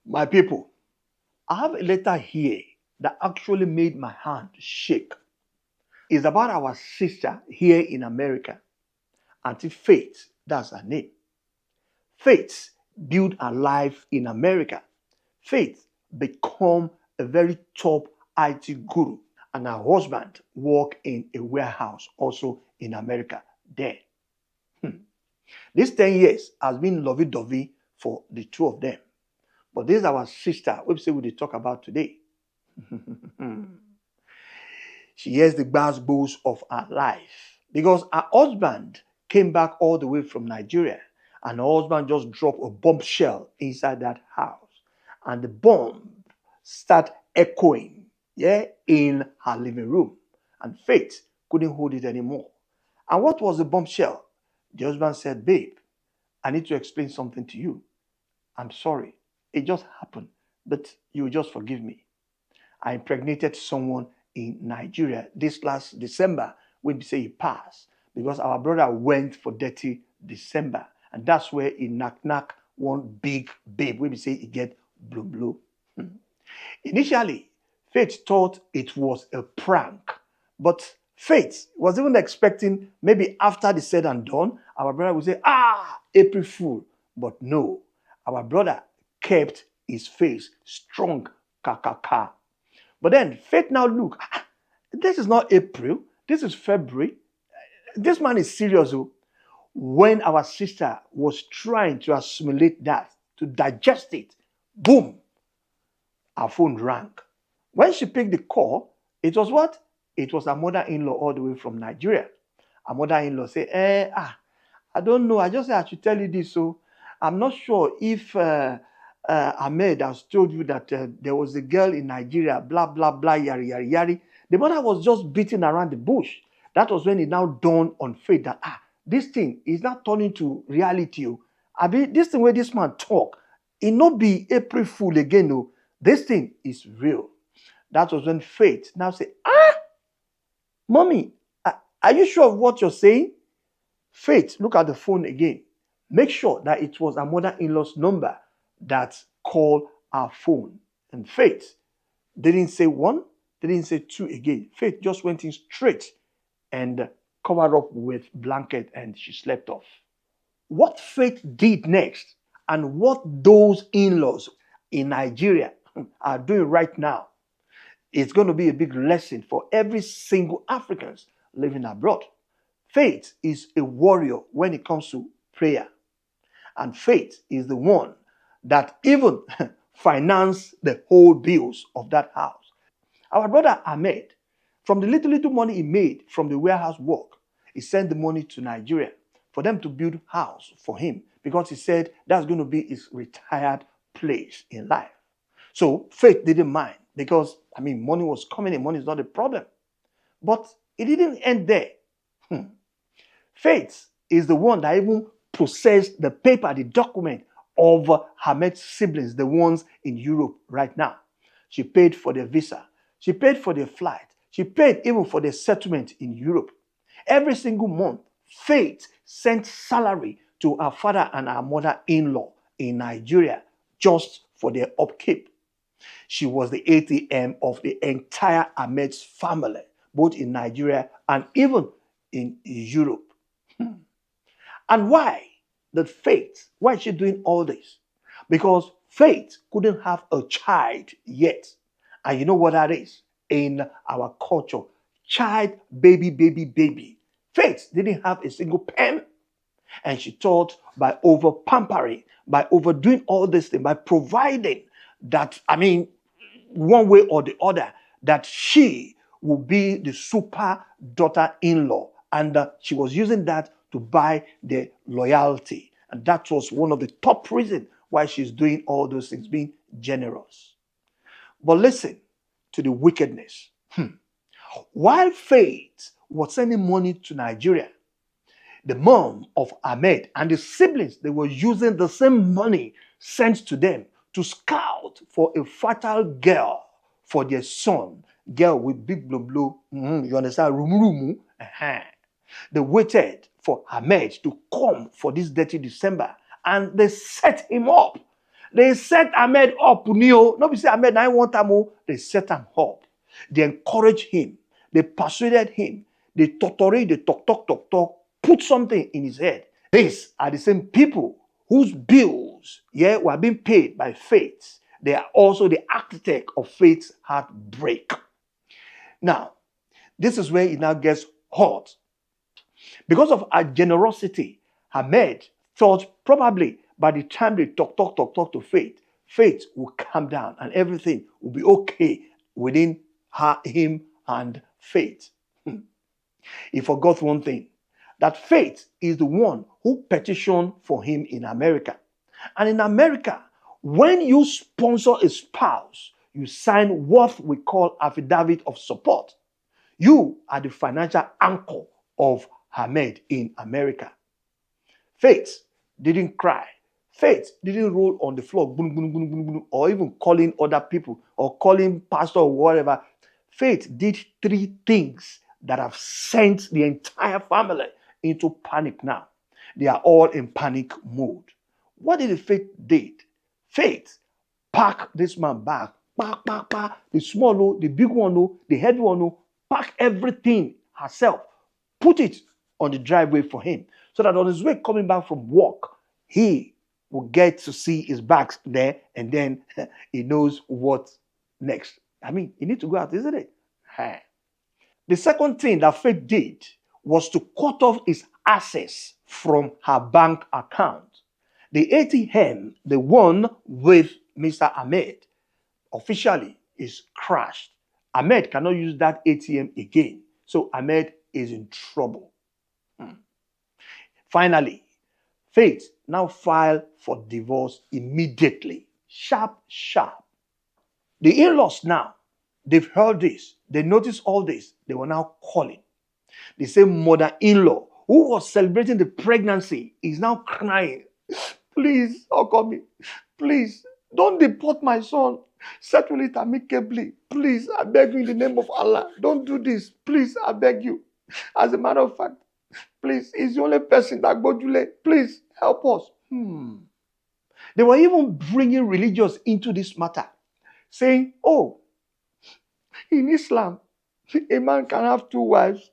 My people, I have a letter here that actually made my hand shake. It's about our sister here in America, Auntie Faith. That's her name. Faith built her life in America. Faith become a very top IT guru, and her husband work in a warehouse also in America there. This 10 years has been lovey-dovey for the two of them. But this is our sister, we say we talk about today. She hears the boast of her life because her husband came back all the way from Nigeria, and her husband just dropped a bombshell inside that house, and the bomb start echoing, in her living room, and Faith couldn't hold it anymore. And what was the bombshell? The husband said, "Babe, I need to explain something to you. I'm sorry. It just happened, but you will just forgive me. I impregnated someone in Nigeria this last December when we say he passed because our brother went for dirty December. And that's where he knock one big babe when we say he get blue. Initially, Faith thought it was a prank, but Faith was even expecting maybe after the said and done, our brother would say, April Fool. But no, our brother kept his face strong, kakaka. But then Faith now look, this is not April, this is February. This man is serious. When our sister was trying to assimilate that, to digest it, boom, her phone rang. When she picked the call, it was what? It was her mother-in-law all the way from Nigeria. Her mother-in-law said, I don't know. I just said I should tell you this. So I'm not sure if Ahmed has told you that there was a girl in Nigeria, blah, blah, blah, yari, yari, yari. The mother was just beating around the bush. That was when it now dawned on Faith that, this thing is not turning to reality. This thing where this man talk, it not be April Fool again. No, this thing is real. That was when Faith now say, Mommy, are you sure of what you're saying? Faith, look at the phone again. Make sure that it was her mother-in-law's number that called her phone. And Faith didn't say one, didn't say two again. Faith just went in straight and covered up with blanket and she slept off. What Faith did next and what those in-laws in Nigeria are doing right now is going to be a big lesson for every single Africans living abroad. Faith is a warrior when it comes to prayer. And Faith is the one that even financed the whole bills of that house. Our brother Ahmed, from the little money he made from the warehouse work, he sent the money to Nigeria for them to build a house for him because he said that's going to be his retired place in life. So Faith didn't mind because, money was coming in. Money is not a problem. But it didn't end there. Faith is the one that even processed the paper, the document of Ahmed's siblings, the ones in Europe right now. She paid for their visa. She paid for their flight. She paid even for their settlement in Europe. Every single month, Faith sent salary to her father and her mother-in-law in Nigeria just for their upkeep. She was the ATM of the entire Ahmed's family, both in Nigeria and even in Europe. And why did Faith, why is she doing all this? Because Faith couldn't have a child yet. And you know what that is in our culture? Child, baby. Faith didn't have a single pen. And she thought by over pampering, by overdoing all this thing, by providing that, one way or the other, that she will be the super daughter-in-law. And she was using that to buy their loyalty. And that was one of the top reasons why she's doing all those things, being generous. But listen to the wickedness. While Faith was sending money to Nigeria, the mom of Ahmed and the siblings, they were using the same money sent to them to scout for a fertile girl for their son. Girl with big blue. You understand? Rumu. They waited for Ahmed to come for this dirty December and they set him up. They set Ahmed up, Nobody say Ahmed, I want him. They set him up. They encouraged him. They persuaded him. They torturate, they talk, put something in his head. These are the same people whose bills, were being paid by Faith. They are also the architect of Faith's heartbreak. Now, this is where it now gets hot. Because of her generosity, Ahmed thought probably by the time they talk to Faith, Faith will calm down and everything will be okay within him and Faith. He forgot one thing, that Faith is the one who petitioned for him in America. And in America, when you sponsor a spouse, you sign what we call affidavit of support. You are the financial anchor of Ahmed in America. Faith didn't cry. Faith didn't roll on the floor, or even calling other people or calling pastor or whatever. Faith did 3 things that have sent the entire family into panic now. They are all in panic mode. What did the Faith did? Faith packed this man back. The small, the big one, the heavy one, pack everything herself. Put it on the driveway for him. So that on his way coming back from work, he will get to see his bags there and then he knows what next. I mean, you need to go out, isn't it? The second thing that Faith did was to cut off his access from her bank account. The ATM, the one with Mr. Ahmed, officially is crashed. Ahmed cannot use that ATM again. So Ahmed is in trouble. Finally, Faith now filed for divorce immediately. Sharp. The in-laws now, they've heard this. They noticed all this. They were now calling. The same mother-in-law who was celebrating the pregnancy is now crying. Please, me. Please, don't deport my son. Settle it amicably. Please, I beg you in the name of Allah. Don't do this. Please, I beg you. As a matter of fact, please, he's the only person that Godule. Please, help us. They were even bringing religious into this matter, saying, oh, in Islam, a man can have 2 wives.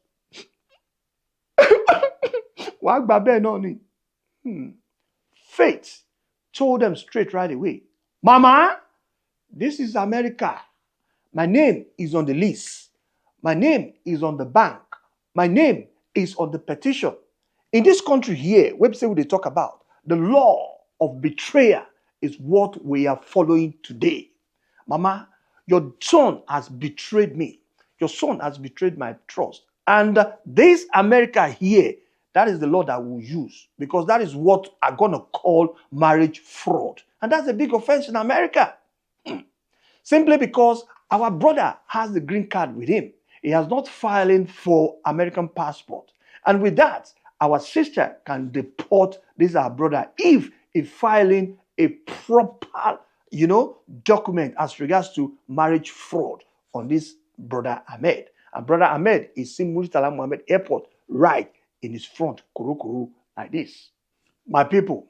Faith told them straight right away, Mama, this is America. My name is on the list. My name is on the bank. My name is on the petition. In this country here, website they talk about, the law of betrayal is what we are following today. Mama, your son has betrayed me. Your son has betrayed my trust. And this America here, that is the law that we'll use, because that is what I'm going to call marriage fraud. And that's a big offense in America. Simply because our brother has the green card with him. He has not filing for American passport. And with that, our sister can deport this our brother if he filing a proper, document as regards to marriage fraud on this brother Ahmed. And brother Ahmed is seeing Murtala Muhammad Airport right in his front, kuru like this. My people,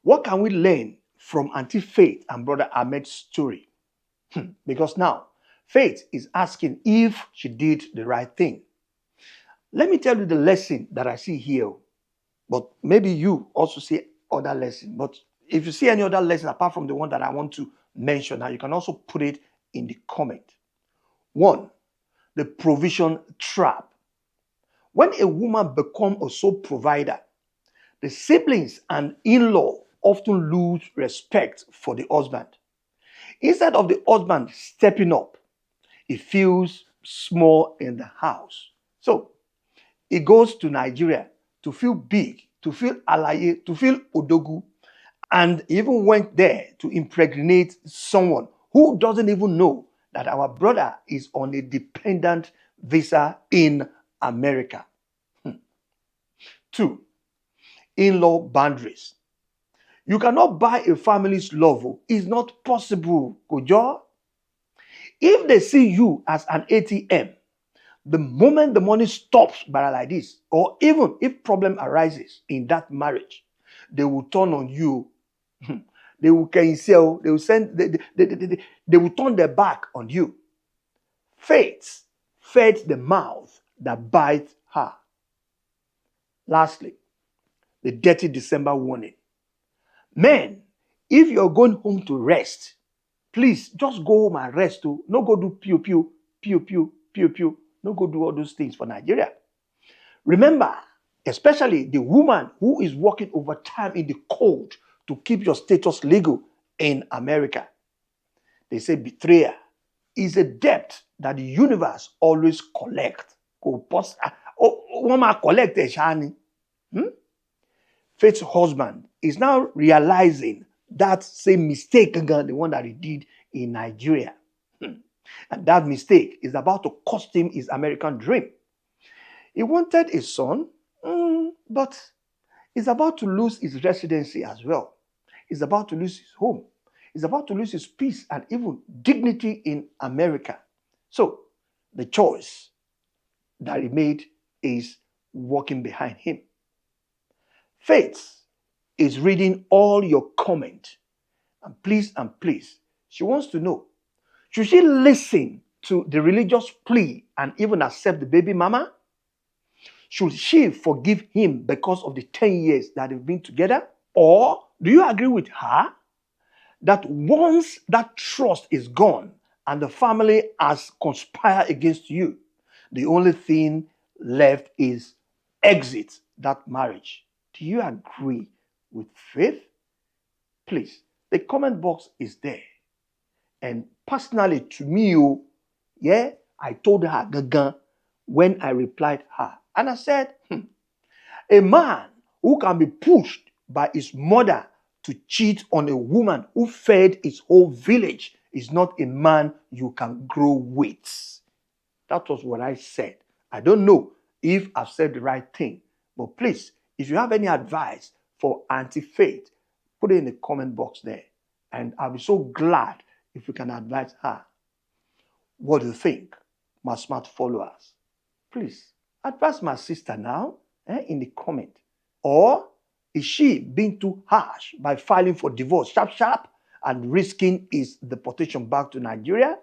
what can we learn from Auntie Faith and brother Ahmed's story? Because now, Faith is asking if she did the right thing. Let me tell you the lesson that I see here. But maybe you also see other lessons. But if you see any other lesson apart from the one that I want to mention, now you can also put it in the comment. 1, the provision trap. When a woman becomes a sole provider, the siblings and in-law often lose respect for the husband. Instead of the husband stepping up, he feels small in the house. So he goes to Nigeria to feel big, to feel alaye, to feel odogu, and even went there to impregnate someone who doesn't even know that our brother is on a dependent visa in America. 2, in-law boundaries. You cannot buy a family's love. It's not possible, Kojo. If they see you as an ATM, the moment the money stops like this, or even if problem arises in that marriage, they will turn on you. They will cancel. They will send. They will turn their back on you. Faith fed the mouth that bites her. Lastly, the dirty December warning. Men, if you're going home to rest, please just go home and rest too. No go do pew pew, pew pew, pew pew. No go do all those things for Nigeria. Remember, especially the woman who is working overtime in the cold to keep your status legal in America. They say betrayal is a debt that the universe always collects. Faith's husband is now realizing that same mistake again, the one that he did in Nigeria. And that mistake is about to cost him his American dream. He wanted a son, but he's about to lose his residency as well. He's about to lose his home. He's about to lose his peace and even dignity in America. So the choice that he made is walking behind him. Faith is reading all your comments. And please, she wants to know, should she listen to the religious plea and even accept the baby mama? Should she forgive him because of the 10 years that they've been together? Or do you agree with her that once that trust is gone and the family has conspired against you, the only thing left is exit that marriage? Do you agree with Faith? Please, the comment box is there. And personally to me, I told her gaga when I replied her. And I said, a man who can be pushed by his mother to cheat on a woman who fed his whole village is not a man you can grow with. That was what I said. I don't know if I've said the right thing. But please, if you have any advice for anti-faith, put it in the comment box there. And I'll be so glad if you can advise her. What do you think, my smart followers? Please, advise my sister now in the comment. Or is she being too harsh by filing for divorce sharp and risking his deportation back to Nigeria?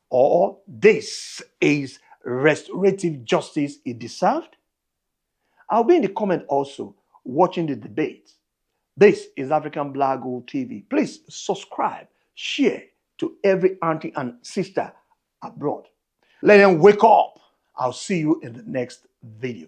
Or this is restorative justice he deserved? I'll be in the comment also watching the debate. This is African Black Gold TV. Please subscribe, share to every auntie and sister abroad. Let them wake up. I'll see you in the next video.